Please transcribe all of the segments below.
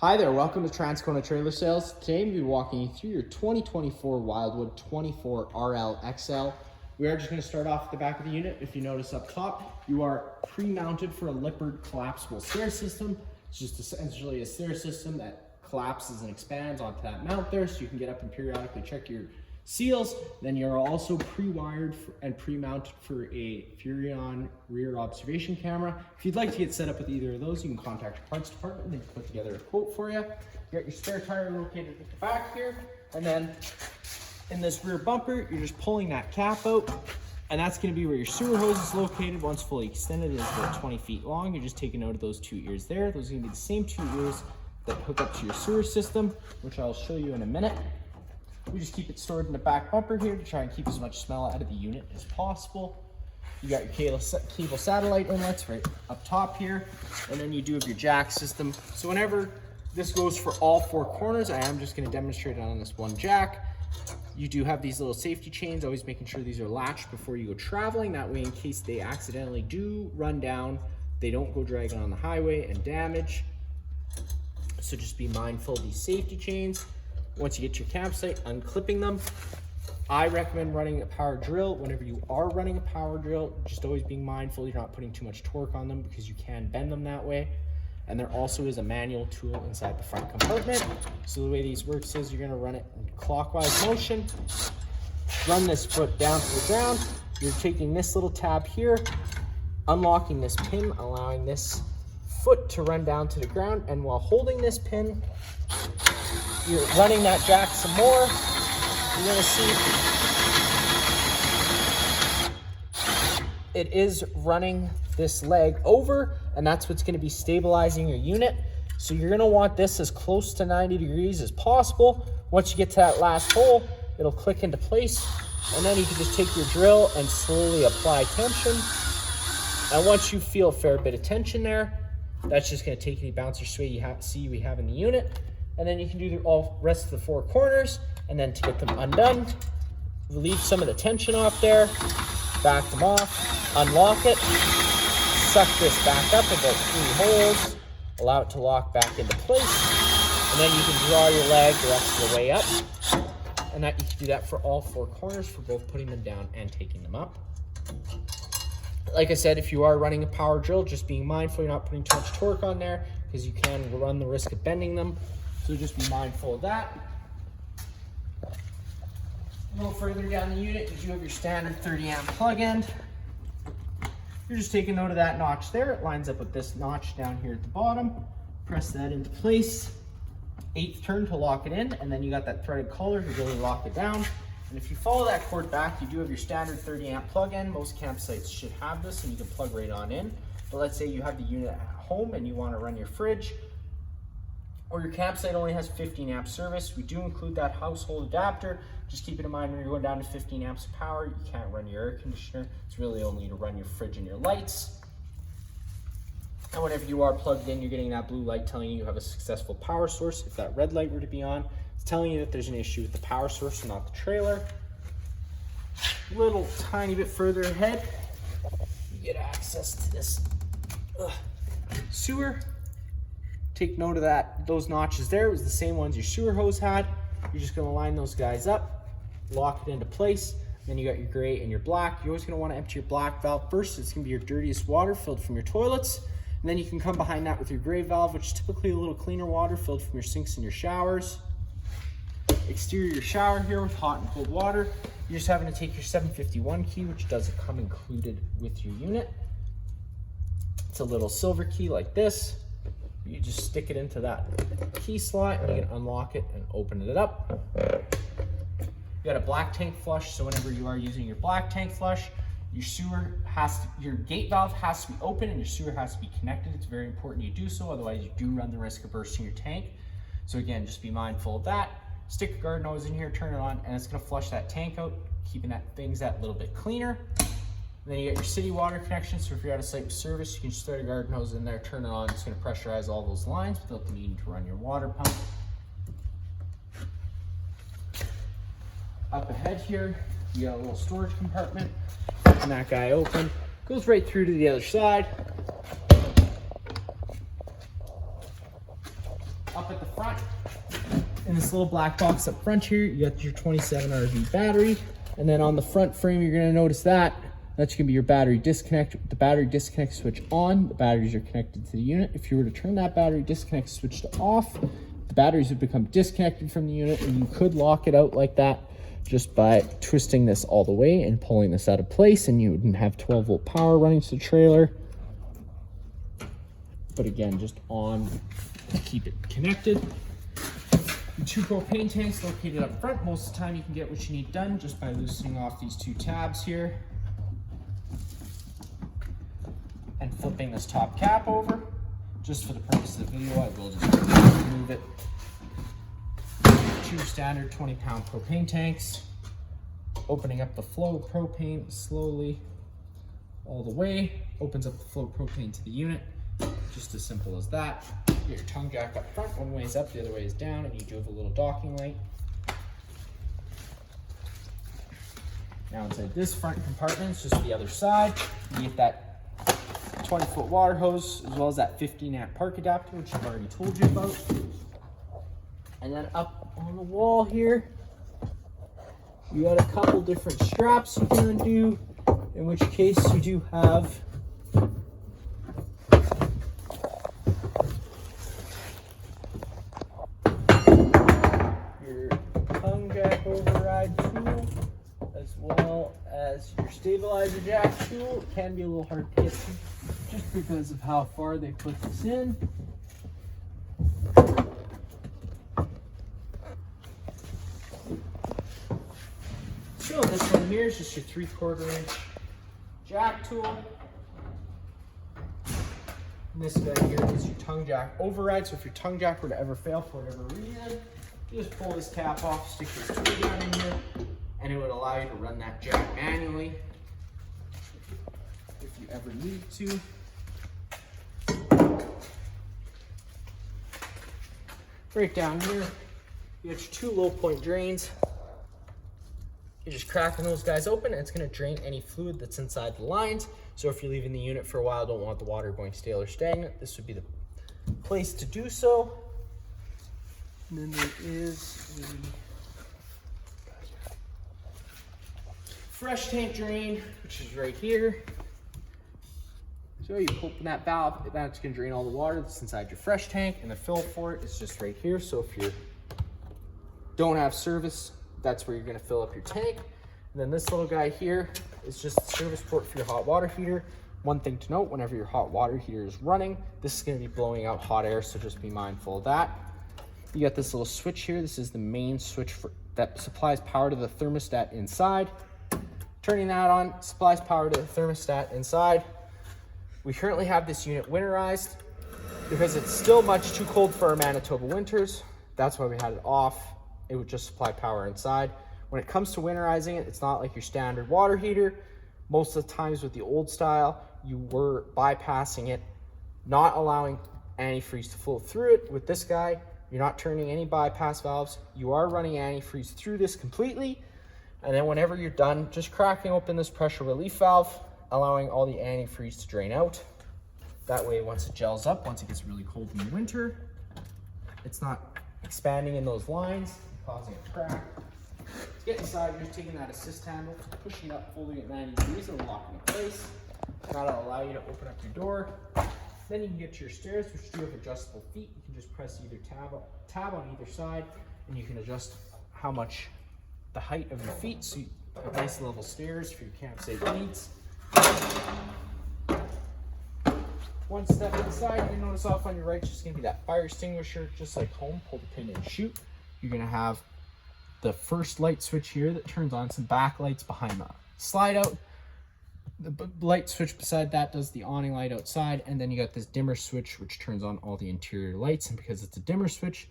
Hi there, welcome to Transcona Trailer Sales. Today we'll be walking you through your 2024 Wildwood 24Rlxl. We are just going to start off at the back of the unit. If you notice up top, you are pre-mounted for a Lippert collapsible stair system. It's just essentially a stair system that collapses and expands onto that mount there, so you can get up and periodically check your seals. Then you're also pre-wired and pre-mounted for a Furrion rear observation camera. If you'd like to get set up with either of those, you can contact your parts department and they can put together a quote for you. You got your spare tire located at the back here, and then in this rear bumper, you're just pulling that cap out, and that's going to be where your sewer hose is located. Once fully extended, it's about 20 feet long. You're just taking note of those two ears there. Those are going to be the same two ears that hook up to your sewer system, which I'll show you in a minute. We just keep it stored in the back bumper here to try and keep as much smell out of the unit as possible. You got your cable satellite inlets right up top here, and then you do have your jack system. So whenever this goes for all four corners, I am just going to demonstrate it on this one jack. You do have these little safety chains, always making sure these are latched before you go traveling. That way, in case they accidentally do run down, they don't go dragging on the highway and damage. So just be mindful of these safety chains. Once you get to your campsite, unclipping them. I recommend running a power drill. Whenever you are running a power drill, just always being mindful you're not putting too much torque on them because you can bend them that way. And there also is a manual tool inside the front compartment. So the way these works is you're gonna run it in clockwise motion. Run this foot down to the ground. You're taking this little tab here, unlocking this pin, allowing this foot to run down to the ground. And while holding this pin, you're running that jack some more. You're gonna see it is running this leg over, and that's what's gonna be stabilizing your unit. So you're gonna want this as close to 90 degrees as possible. Once you get to that last hole, it'll click into place, and then you can just take your drill and slowly apply tension. And once you feel a fair bit of tension there, that's just gonna take any bounce or sway we have in the unit. And then you can do the all rest of the four corners, and then to get them undone, relieve some of the tension off there, back them off, unlock it, suck this back up about 3 holes, allow it to lock back into place, and then you can draw your leg the rest of the way up. And that you can do that for all 4 corners for both putting them down and taking them up. Like I said, if you are running a power drill, just being mindful you're not putting too much torque on there because you can run the risk of bending them. So just be mindful of that. A little further down the unit, you do have your standard 30 amp plug end. You're just taking note of that notch there. It lines up with this notch down here at the bottom. Press that into place. 8th turn to lock it in, and then you got that threaded collar to really lock it down. And if you follow that cord back, you do have your standard 30 amp plug in. Most campsites should have this, and you can plug right on in. But let's say you have the unit at home and you want to run your fridge, or your campsite only has 15 amp service. We do include that household adapter. Just keep it in mind when you're going down to 15 amps of power, you can't run your air conditioner. It's really only to run your fridge and your lights. And whenever you are plugged in, you're getting that blue light telling you have a successful power source. If that red light were to be on, it's telling you that there's an issue with the power source and not the trailer. A little tiny bit further ahead, you get access to this sewer. Take note of that, those notches there was the same ones your sewer hose had. You're just gonna line those guys up, lock it into place. Then you got your gray and your black. You're always gonna wanna empty your black valve first. It's gonna be your dirtiest water filled from your toilets. And then you can come behind that with your gray valve, which is typically a little cleaner water filled from your sinks and your showers. Exterior shower here with hot and cold water. You're just having to take your 751 key, which does come included with your unit. It's a little silver key like this. You just stick it into that key slot and you can unlock it and open it up. You got a black tank flush, so whenever you are using your black tank flush, your gate valve has to be open and your sewer has to be connected. It's very important you do so, otherwise you do run the risk of bursting your tank. So again, just be mindful of that. Stick a garden hose in here, turn it on, and it's gonna flush that tank out, keeping things that little bit cleaner. And then you got your city water connection, so if you're at a site with service, you can just throw your garden hose in there, turn it on. It's going to pressurize all those lines without the need to run your water pump. Up ahead here, you got a little storage compartment. And that guy open, goes right through to the other side. Up at the front, in this little black box up front here, you got your 27 RV battery. And then on the front frame, you're gonna notice that's gonna be your battery disconnect. With the battery disconnect switch on, the batteries are connected to the unit. If you were to turn that battery disconnect switch to off, the batteries would become disconnected from the unit, and you could lock it out like that just by twisting this all the way and pulling this out of place, and you wouldn't have 12-volt power running to the trailer. But again, just on to keep it connected. The 2 propane tanks located up front. Most of the time you can get what you need done just by loosening off these 2 tabs here and flipping this top cap over. Just for the purpose of the video, I will just remove it. 2 standard 20-pound propane tanks. Opening up the flow of propane slowly all the way. Opens up the flow of propane to the unit. Just as simple as that. Get your tongue jack up front, one way is up, the other way is down, and you do have a little docking light. Now inside this front compartment, it's just the other side. You get that 20-foot water hose, as well as that 15-amp park adapter, which I've already told you about. And then up on the wall here, you got a couple different straps you can undo, in which case you do have override tool, as well as your stabilizer jack tool. It can be a little hard to get to just because of how far they put this in. So this one here is just your 3/4 inch jack tool. And this guy here is your tongue jack override. So if your tongue jack were to ever fail for whatever reason, you just pull this cap off, stick this tool down in here, and it would allow you to run that jack manually if you ever need to. Right down here, you got your 2 low point drains. You're just cracking those guys open, and it's going to drain any fluid that's inside the lines. So if you're leaving the unit for a while, don't want the water going stale or stagnant, this would be the place to do so. And then there is the fresh tank drain, which is right here. So you open that valve, that's going to drain all the water that's inside your fresh tank, and the fill for it is just right here. So if you don't have service, that's where you're going to fill up your tank. And then this little guy here is just the service port for your hot water heater. One thing to note, whenever your hot water heater is running, this is going to be blowing out hot air, so just be mindful of that. You got this little switch here. This is the main switch that supplies power to the thermostat inside. Turning that on supplies power to the thermostat inside. We currently have this unit winterized because it's still much too cold for our Manitoba winters. That's why we had it off. It would just supply power inside. When it comes to winterizing it, it's not like your standard water heater. Most of the times with the old style, you were bypassing it, not allowing antifreeze to flow through it. With this guy, you're not turning any bypass valves. You are running antifreeze through this completely. And then whenever you're done, just cracking open this pressure relief valve, allowing all the antifreeze to drain out. That way, once it gels up, once it gets really cold in the winter, it's not expanding in those lines, causing a crack. To get inside, you're just taking that assist handle, pushing it up, folding it 90 degrees, and locking it in place. That'll allow you to open up your door. Then you can get to your stairs, which do have adjustable feet. You can just press either tab on either side, and you can adjust how much the height of your feet, so you have nice level stairs for your campsite needs. One step inside, you notice off on your right, just gonna be that fire extinguisher, just like home. Pull the pin and shoot. You're gonna have the first light switch here that turns on some backlights behind the slide out. The light switch beside that does the awning light outside, and then you got this dimmer switch which turns on all the interior lights. And because it's a dimmer switch,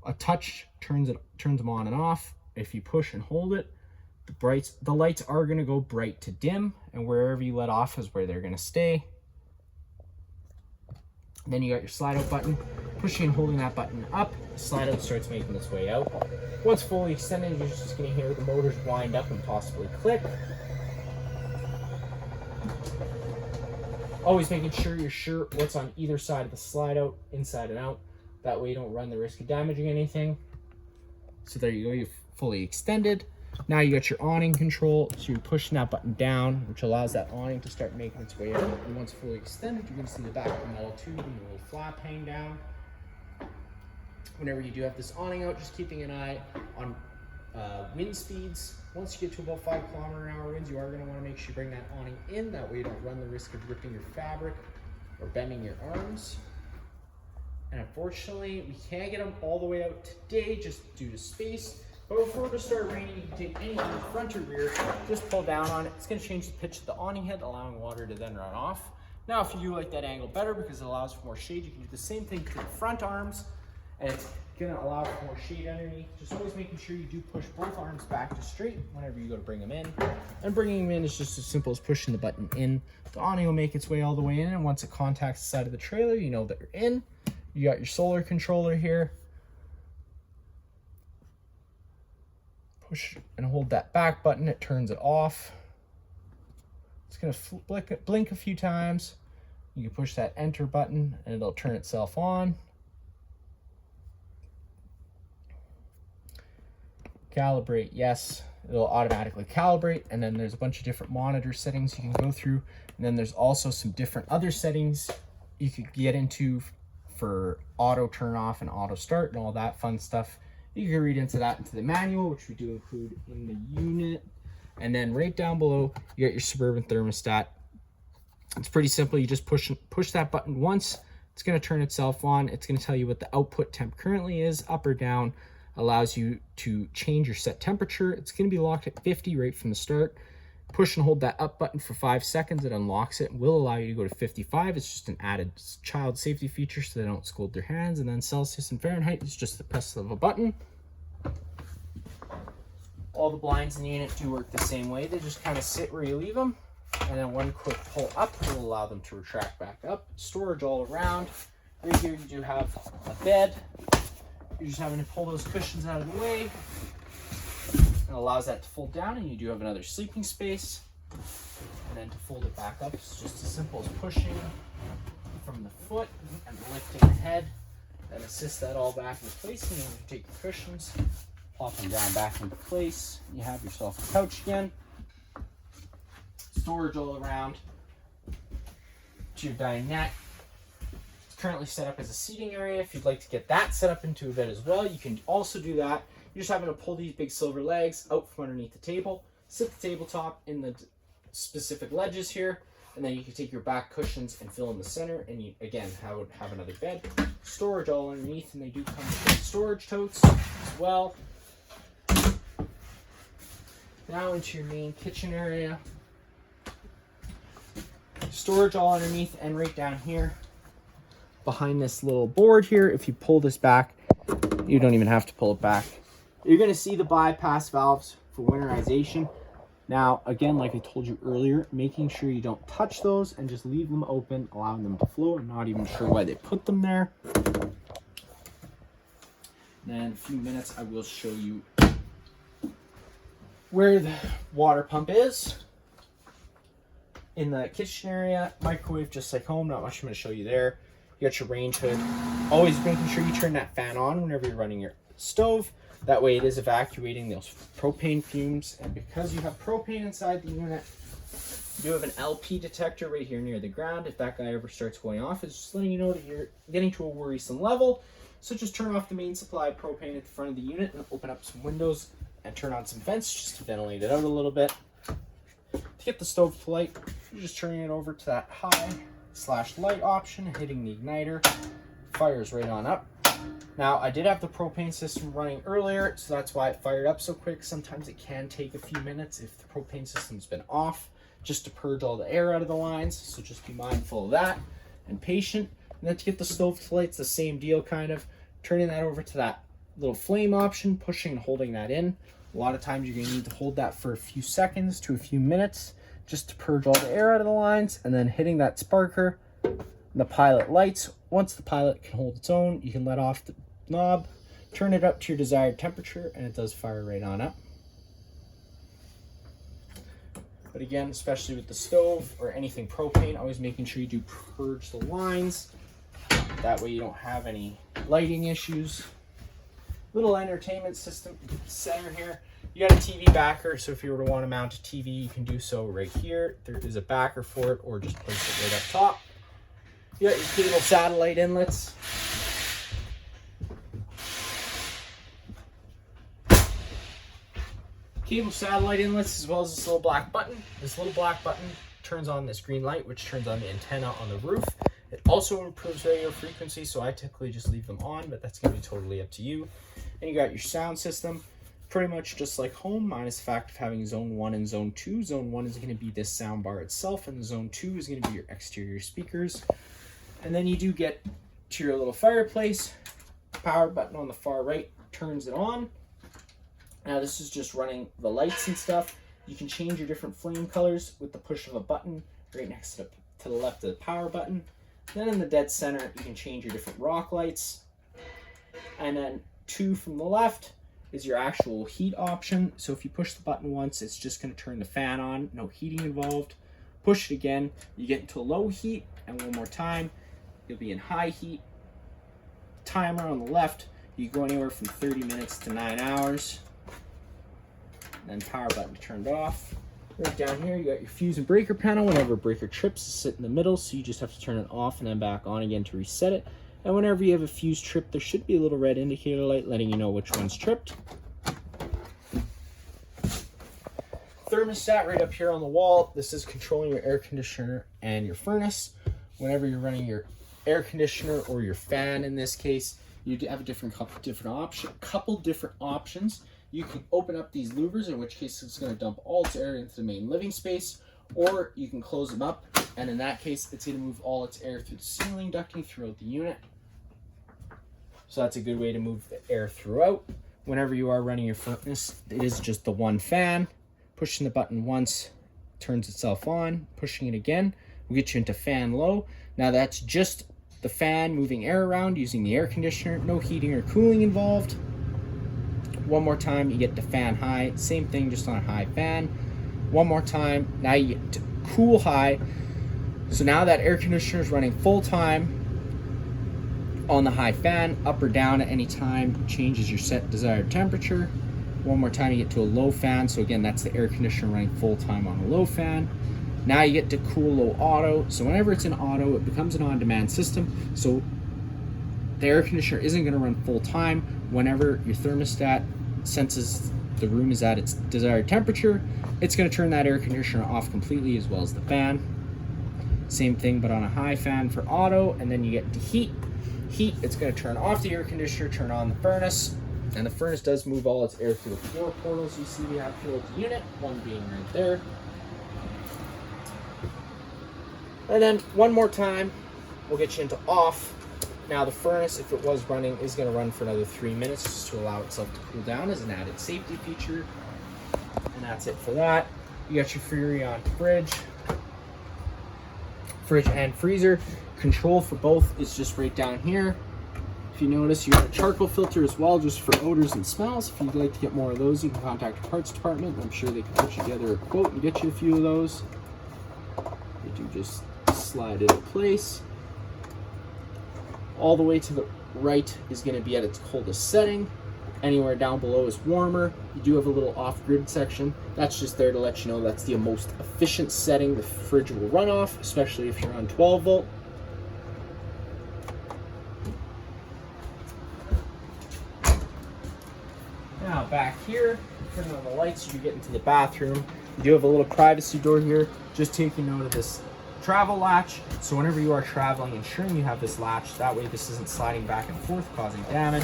a touch turns them on and off. If you push and hold it, the lights are going to go bright to dim, and wherever you let off is where they're going to stay. Then you got your slide out button. Pushing and holding that button up, the slide out starts making its way out. Once fully extended, you're just going to hear the motors wind up and possibly click. Always making sure you're sure what's on either side of the slide out, inside and out. That way you don't run the risk of damaging anything. So there you go, you're fully extended. Now you got your awning control, so you're pushing that button down, which allows that awning to start making its way out. And once fully extended, you're gonna see the back of the metal tube and the little flap hang down. Whenever you do have this awning out, just keeping an eye on wind speeds. Once you get to about 5 km/h winds, you are gonna wanna make sure you bring that awning in. That way you don't run the risk of ripping your fabric or bending your arms. And unfortunately, we can't get them all the way out today just due to space. But before it starts raining, you can take any front or rear, just pull down on it. It's gonna change the pitch of the awning head, allowing water to then run off. Now, if you do like that angle better because it allows for more shade, you can do the same thing to the front arms, and it's gonna allow for more shade underneath. Just always making sure you do push both arms back to straight whenever you go to bring them in. And bringing them in is just as simple as pushing the button in. The awning will make its way all the way in, and once it contacts the side of the trailer, you know that you're in. You got your solar controller here. Push and hold that back button, it turns it off. It's gonna blink a few times. You can push that enter button and it'll turn itself on. Calibrate, yes, it'll automatically calibrate. And then there's a bunch of different monitor settings you can go through. And then there's also some different other settings you could get into for auto turn off and auto start and all that fun stuff. You can read into that into the manual, which we do include in the unit. And then right down below, you got your Suburban thermostat. It's pretty simple. You just push that button once. It's going to turn itself on. It's going to tell you what the output temp currently is, up or down. Allows you to change your set temperature. It's going to be locked at 50 right from the start. Push and hold that up button for 5 seconds. It unlocks it and will allow you to go to 55. It's just an added child safety feature so they don't scold their hands. And then Celsius and Fahrenheit is just the press of a button. All the blinds in the unit do work the same way. They just kind of sit where you leave them. And then one quick pull up will allow them to retract back up. Storage all around. Right here you do have a bed. You're just having to pull those cushions out of the way. It allows that to fold down, and you do have another sleeping space. And then to fold it back up, it's just as simple as pushing from the foot and lifting the head. Then assist that all back into place, and then you take the cushions, plop them down back into place. You have yourself a couch again. Storage all around to your dinette. It's currently set up as a seating area. If you'd like to get that set up into a bed as well, you can also do that. You're just having to pull these big silver legs out from underneath the table, sit the tabletop in the specific ledges here, and then you can take your back cushions and fill in the center, and you again have another bed. Storage all underneath, and they do come with storage totes as well. Now into your main kitchen area. Storage all underneath and right down here behind this little board here. If you pull this back, you don't even have to pull it back. You're going to see the bypass valves for winterization. Now, again, like I told you earlier, making sure you don't touch those and just leave them open, allowing them to flow. I'm not even sure why they put them there. And then in a few minutes, I will show you where the water pump is. In the kitchen area, microwave just like home, not much I'm going to show you there. You got your range hood. Always making sure you turn that fan on whenever you're running your stove. That way it is evacuating those propane fumes. And because you have propane inside the unit, you do have an LP detector right here near the ground. If that guy ever starts going off, it's just letting you know that you're getting to a worrisome level. So just turn off the main supply of propane at the front of the unit and open up some windows and turn on some vents just to ventilate it out a little bit. To get the stove to light, you're just turning it over to that high/light option, hitting the igniter, fires right on up. Now, I did have the propane system running earlier, so that's why it fired up so quick. Sometimes it can take a few minutes if the propane system's been off, just to purge all the air out of the lines. So just be mindful of that and patient. And then to get the stove to light, it's the same deal kind of. Turning that over to that little flame option, pushing and holding that in. A lot of times you're going to need to hold that for a few seconds to a few minutes just to purge all the air out of the lines, and then hitting that sparker. The pilot lights. Once the pilot can hold its own, you can let off the knob, turn it up to your desired temperature, and it does fire right on up. But again, especially with the stove or anything propane, always making sure you do purge the lines. That way you don't have any lighting issues. Little entertainment system center here. You got a TV backer, so if you were to want to mount a TV, you can do so right here. There is a backer for it, or just place it right up top. You got your cable satellite inlets. Cable satellite inlets, as well as this little black button. This little black button turns on this green light, which turns on the antenna on the roof. It also improves radio frequency, so I typically just leave them on, but that's going to be totally up to you. And you got your sound system, pretty much just like home, minus the fact of having zone 1 and zone 2. Zone 1 is going to be this sound bar itself, and zone 2 is going to be your exterior speakers. And then you do get to your little fireplace. Power button on the far right turns it on. Now this is just running the lights and stuff. You can change your different flame colors with the push of a button right next to the left of the power button. Then in the dead center, you can change your different rock lights. And then 2 from the left is your actual heat option. So if you push the button once, it's just going to turn the fan on, no heating involved. Push it again, you get into low heat, and one more time, you'll be in high heat. Timer on the left, you go anywhere from 30 minutes to 9 hours. Then power button turned off. Right down here, you got your fuse and breaker panel. Whenever a breaker trips, it sits in the middle, so you just have to turn it off and then back on again to reset it. And whenever you have a fuse trip, there should be a little red indicator light letting you know which one's tripped. Thermostat right up here on the wall. This is controlling your air conditioner and your furnace. Whenever you're running your air conditioner or your fan, in this case, you have a couple different options. You can open up these louvers, in which case it's going to dump all its air into the main living space, or you can close them up, and in that case, it's going to move all its air through the ceiling ducting throughout the unit. So that's a good way to move the air throughout. Whenever you are running your furnace, it is just the one fan. Pushing the button once turns itself on. Pushing it again will get you into fan low. Now that's just the fan moving air around using the air conditioner, no heating or cooling involved. One more time, you get to fan high. Same thing, just on a high fan. One more time, now you get to cool high. So now that air conditioner is running full time on the high fan, up or down at any time, changes your set desired temperature. One more time, you get to a low fan. So again, that's the air conditioner running full time on a low fan. Now you get to cool low auto. So whenever it's in auto, it becomes an on-demand system. So the air conditioner isn't going to run full time. Whenever your thermostat senses the room is at its desired temperature, it's going to turn that air conditioner off completely, as well as the fan. Same thing, but on a high fan for auto. And then you get to heat. It's going to turn off the air conditioner, turn on the furnace, and the furnace does move all its air through the 4 portals you see we have throughout the unit, one being right there. And then one more time, we'll get you into off. Now the furnace, if it was running, is going to run for another 3 minutes just to allow itself to cool down as an added safety feature. And that's it for that. You got your Freon fridge and freezer. Control for both is just right down here. If you notice, you have a charcoal filter as well, just for odors and smells. If you'd like to get more of those, you can contact the parts department. I'm sure they can put together a quote and get you a few of those. You do just slide into place. All the way to the right is going to be at its coldest setting. Anywhere down below is warmer. You do have a little off-grid section. That's just there to let you know that's the most efficient setting the fridge will run off, especially if you're on 12 volt. Now back here, turn on the lights, you get into the bathroom. You do have a little privacy door here. Just taking note of this travel latch, so whenever you are traveling, ensuring you have this latch, that way this isn't sliding back and forth causing damage.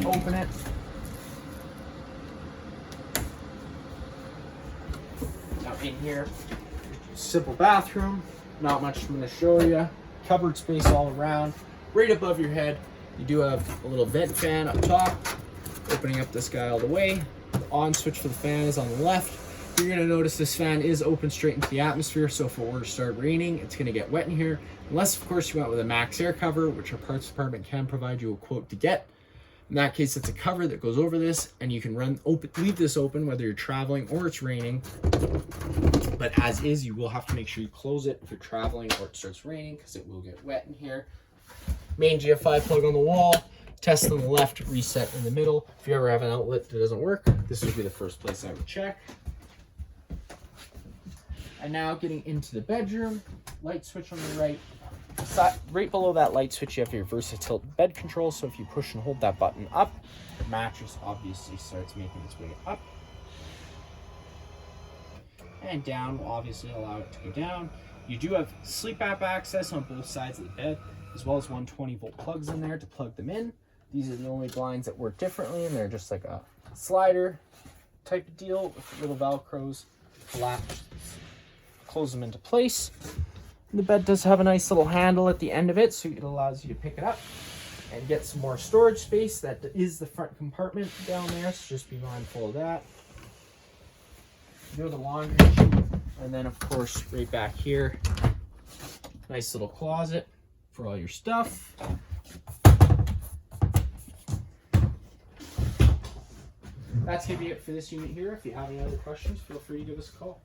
Open it. Now in here, simple bathroom, not much I'm going to show you. Cupboard space all around. Right above your head, you do have a little vent fan up top, opening up this guy all the way. The on switch for the fan is on the left. You're going to notice this fan is open straight into the atmosphere, so if it were to start raining, it's going to get wet in here. Unless, of course, you went with a max air cover, which our parts department can provide you a quote to get. In that case, it's a cover that goes over this, and you can leave this open whether you're traveling or it's raining. But but as is, you will have to make sure you close it if you're traveling or it starts raining because it will get wet in here. Main GFI plug on the wall, test on the left, reset in the middle. If you ever have an outlet that doesn't work, this would be the first place I would check. And now getting into the bedroom, light switch on the right. Right below that light switch, you have your VersaTilt bed control. So if you push and hold that button up, the mattress obviously starts making its way up. And down will obviously allow it to go down. You do have sleep app access on both sides of the bed, as well as 120-volt plugs in there to plug them in. These are the only blinds that work differently, and they're just like a slider type of deal with little Velcros, latch, close them into place. And the bed does have a nice little handle at the end of it, so it allows you to pick it up and get some more storage space. That is the front compartment down there, so just be mindful of that. You go to the laundry chute, and then of course right back here, nice little closet for all your stuff. That's gonna be it for this unit here. If you have any other questions, feel free to give us a call.